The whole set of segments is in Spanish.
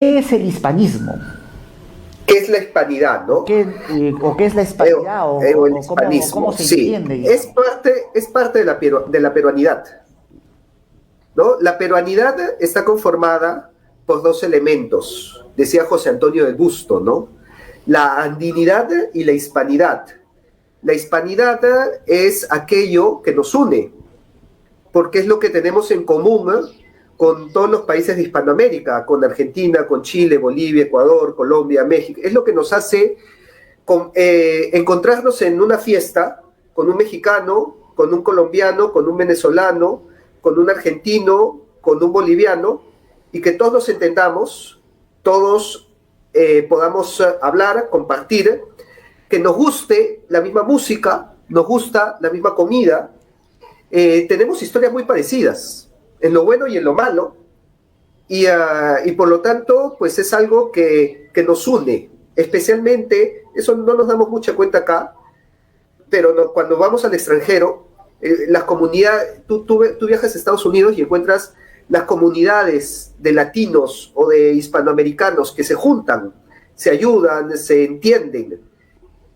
es el hispanismo? ¿Qué es la hispanidad, no? ¿O qué es la hispanidad? O el O cómo hispanismo, se sí. entiende, digamos? Es parte de de la peruanidad, ¿no? La peruanidad está conformada por dos elementos, decía José Antonio del Busto, ¿no? La andinidad y la hispanidad. La hispanidad es aquello que nos une, porque es lo que tenemos en común con todos los países de Hispanoamérica, con Argentina, con Chile, Bolivia, Ecuador, Colombia, México. Es lo que nos hace encontrarnos en una fiesta con un mexicano, con un colombiano, con un venezolano, con un argentino, con un boliviano, y que todos nos entendamos, todos podamos hablar, compartir, que nos guste la misma música, nos gusta la misma comida. Tenemos historias muy parecidas, en lo bueno y en lo malo, y por lo tanto, pues es algo que nos une, especialmente, eso no nos damos mucha cuenta acá, pero no, cuando vamos al extranjero, las comunidades, tú viajas a Estados Unidos y encuentras las comunidades de latinos o de hispanoamericanos que se juntan, se ayudan, se entienden.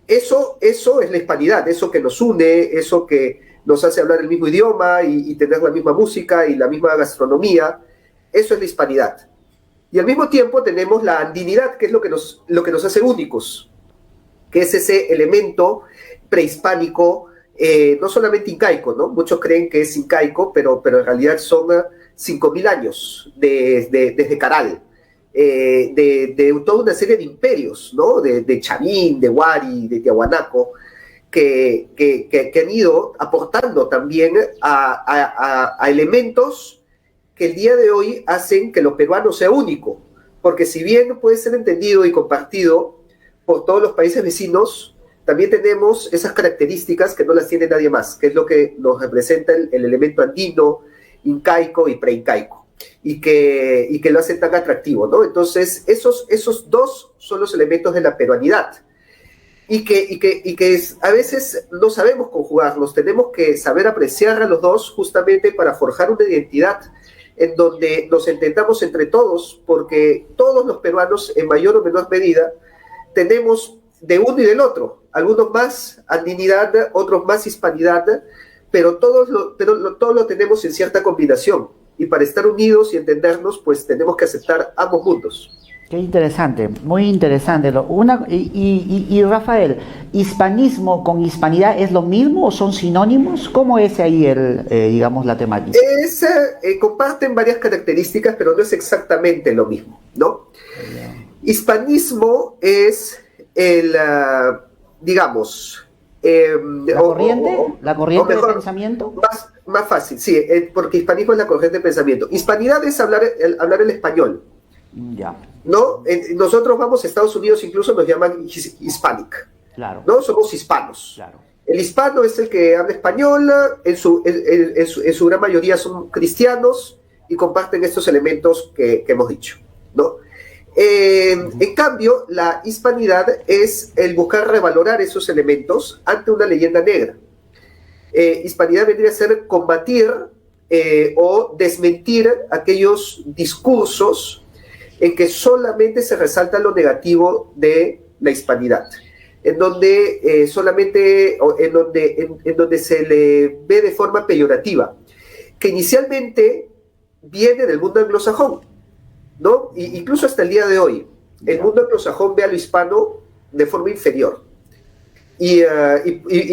Eso es la hispanidad, eso que nos une, eso que nos hace hablar el mismo idioma y tener la misma música y la misma gastronomía. Eso es la hispanidad. Y al mismo tiempo tenemos la andinidad, que es lo que nos hace únicos, que es ese elemento prehispánico, no solamente incaico, ¿no? Muchos creen que es incaico, pero en realidad son 5.000 años desde Caral, de toda una serie de imperios, ¿no? De Chavín, de Huari, de Tiahuanaco, que han ido aportando también a elementos que el día de hoy hacen que lo peruano sea único, porque si bien puede ser entendido y compartido por todos los países vecinos, también tenemos esas características que no las tiene nadie más, que es lo que nos representa el elemento andino, incaico y preincaico, y que lo hace tan atractivo, ¿no? Entonces, esos dos son los elementos de la peruanidad, a veces no sabemos conjugarlos, tenemos que saber apreciar a los dos justamente para forjar una identidad en donde nos entendamos entre todos, porque todos los peruanos, en mayor o menor medida, tenemos de uno y del otro, algunos más andinidad, otros más hispanidad, pero todos lo tenemos en cierta combinación, y para estar unidos y entendernos, pues tenemos que aceptar ambos mundos. Qué interesante, muy interesante. Y Rafael, ¿hispanismo con hispanidad es lo mismo o son sinónimos? ¿Cómo es ahí digamos, la temática? Comparten varias características, pero no es exactamente lo mismo, ¿no? Hispanismo es digamos, ¿La corriente? ¿La o corriente de mejor, pensamiento? más fácil, sí, porque hispanismo es la corriente de pensamiento. Hispanidad es hablar el español, Ya, ¿no? Nosotros vamos a Estados Unidos, incluso nos llaman Hispanic, claro, ¿no? Somos hispanos. claro. El hispano es el que habla español, en su gran mayoría son cristianos y comparten estos elementos que hemos dicho, ¿no? En cambio, la hispanidad es el buscar revalorar esos elementos ante una leyenda negra. Hispanidad vendría a ser combatir o desmentir aquellos discursos en que solamente se resalta lo negativo de la hispanidad, en donde en donde se le ve de forma peyorativa, que inicialmente viene del mundo anglosajón, ¿no? Incluso hasta el día de hoy, el mundo anglosajón ve a lo hispano de forma inferior.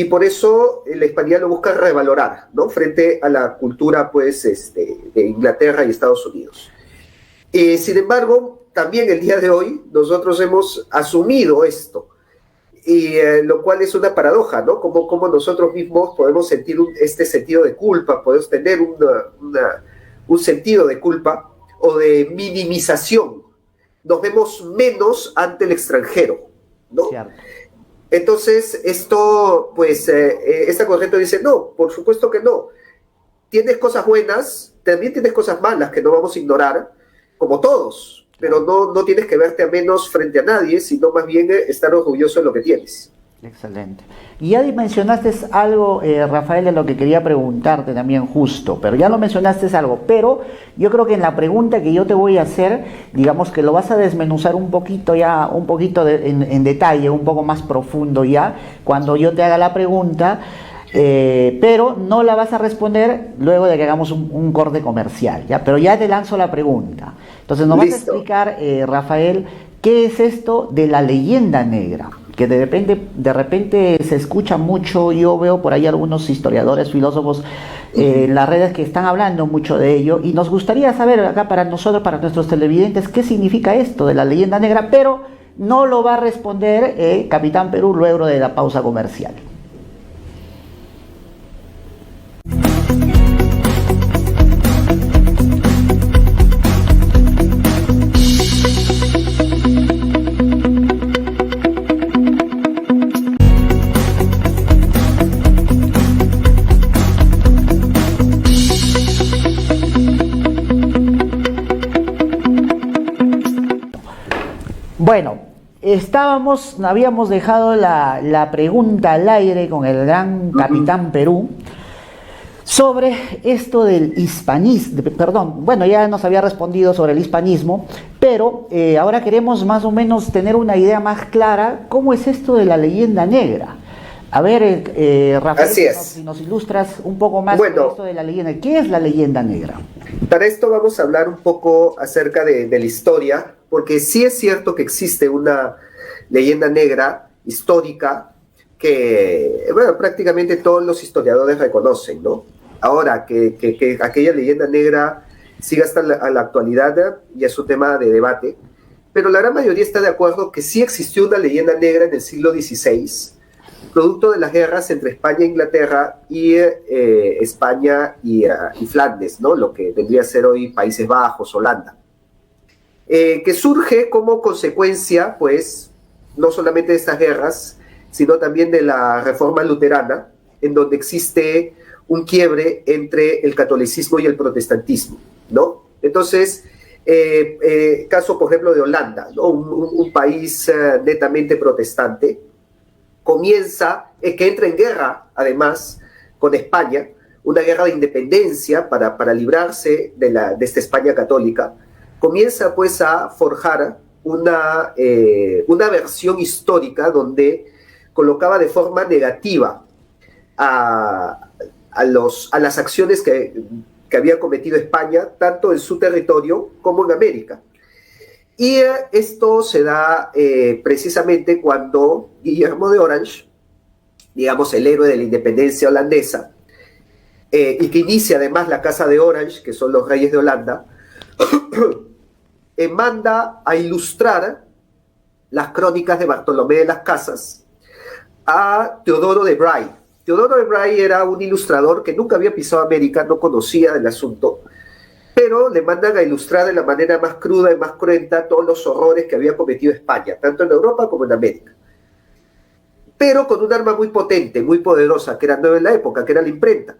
Por eso la hispanidad lo busca revalorar, ¿no? Frente a la cultura, pues, de Inglaterra y Estados Unidos. Sin embargo, también el día de hoy nosotros hemos asumido esto, lo cual es una paradoja, ¿no? Como nosotros mismos podemos sentir este sentido de culpa, podemos tener un sentido de culpa o de minimización. Nos vemos menos ante el extranjero, ¿no? Cierto. Entonces, esto, pues, esta corriente dice, no, por supuesto que no. Tienes cosas buenas, también tienes cosas malas que no vamos a ignorar, como todos, pero no tienes que verte a menos frente a nadie, sino más bien estar orgulloso de lo que tienes. Excelente. Y ya mencionaste algo, Rafael, de lo que quería preguntarte también justo, pero ya lo mencionaste algo, pero yo creo que en la pregunta que yo te voy a hacer, digamos que lo vas a desmenuzar un poquito ya, un poquito en detalle, un poco más profundo ya, cuando yo te haga la pregunta, pero no la vas a responder luego de que hagamos un corte comercial, ¿ya? Pero ya te lanzo la pregunta. Entonces nos vas a explicar, Rafael, ¿qué es esto de la leyenda negra? Que de repente se escucha mucho, yo veo por ahí algunos historiadores, filósofos en las redes que están hablando mucho de ello, y nos gustaría saber acá para nosotros, para nuestros televidentes, qué significa esto de la leyenda negra, pero no lo va a responder Capitán Perú luego de la pausa comercial. Bueno, habíamos dejado la pregunta al aire con el gran Capitán Perú sobre esto del hispanismo, perdón, bueno, ya nos había respondido sobre el hispanismo, pero ahora queremos más o menos tener una idea más clara, ¿cómo es esto de la leyenda negra? A ver, Rafael, si nos ilustras un poco más sobre esto de la leyenda, ¿qué es la leyenda negra? Para esto vamos a hablar un poco acerca de la historia, porque sí es cierto que existe una leyenda negra histórica que, bueno, prácticamente todos los historiadores reconocen, ¿no? Ahora, que aquella leyenda negra siga hasta a la actualidad ya es un tema de debate, pero la gran mayoría está de acuerdo que sí existió una leyenda negra en el siglo XVI, producto de las guerras entre España e Inglaterra y España y Flandes, ¿no? Lo que vendría a ser hoy Países Bajos, Holanda. Que surge como consecuencia, pues, no solamente de estas guerras, sino también de la Reforma Luterana, en donde existe un quiebre entre el catolicismo y el protestantismo, ¿no? Entonces, caso, por ejemplo, de Holanda, ¿no? Un país netamente protestante, que entra en guerra, además, con España, una guerra de independencia para librarse de esta España católica, comienza pues a forjar una versión histórica donde colocaba de forma negativa a las acciones que había cometido España, tanto en su territorio como en América. Y esto se da precisamente cuando Guillermo de Orange, digamos el héroe de la independencia holandesa, y que inicia además la Casa de Orange, que son los reyes de Holanda, manda a ilustrar las crónicas de Bartolomé de las Casas a Teodoro de Bray. Teodoro de Bray era un ilustrador que nunca había pisado América, no conocía el asunto, pero le mandan a ilustrar de la manera más cruda y más cruenta todos los horrores que había cometido España, tanto en Europa como en América. Pero con un arma muy potente, muy poderosa, que era nueva en la época, que era la imprenta.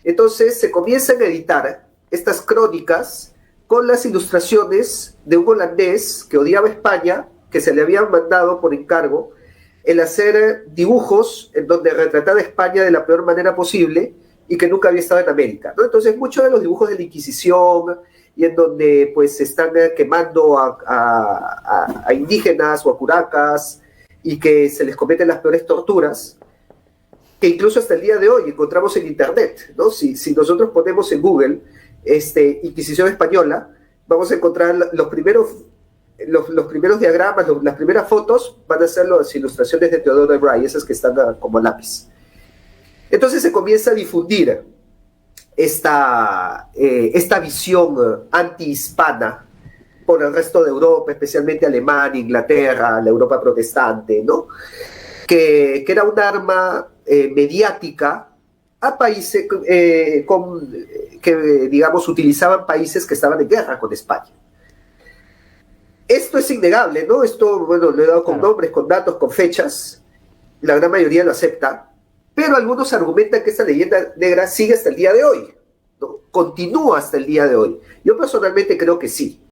Entonces se comienzan a editar estas crónicas con las ilustraciones de un holandés que odiaba España, que se le habían mandado por encargo el hacer dibujos en donde retrataba a España de la peor manera posible y que nunca había estado en América, ¿no? Entonces muchos de los dibujos de la Inquisición y en donde pues se están quemando a indígenas o a curacas y que se les cometen las peores torturas, que incluso hasta el día de hoy encontramos en internet, ¿no? Si nosotros ponemos en Google Inquisición española, vamos a encontrar los primeros diagramas, las primeras fotos van a ser las ilustraciones de Teodoro de Bray, esas que están como lápiz. Entonces se comienza a difundir esta visión antihispana por el resto de Europa, especialmente Alemania, Inglaterra, la Europa protestante, ¿no? Que era un arma mediática a países que, digamos, utilizaban países que estaban en guerra con España. Esto es innegable, ¿no? Esto, bueno, lo he dado con nombres, con datos, con fechas. La gran mayoría lo acepta. Pero algunos argumentan que esta leyenda negra sigue hasta el día de hoy, ¿no? Continúa hasta el día de hoy. Yo personalmente creo que sí.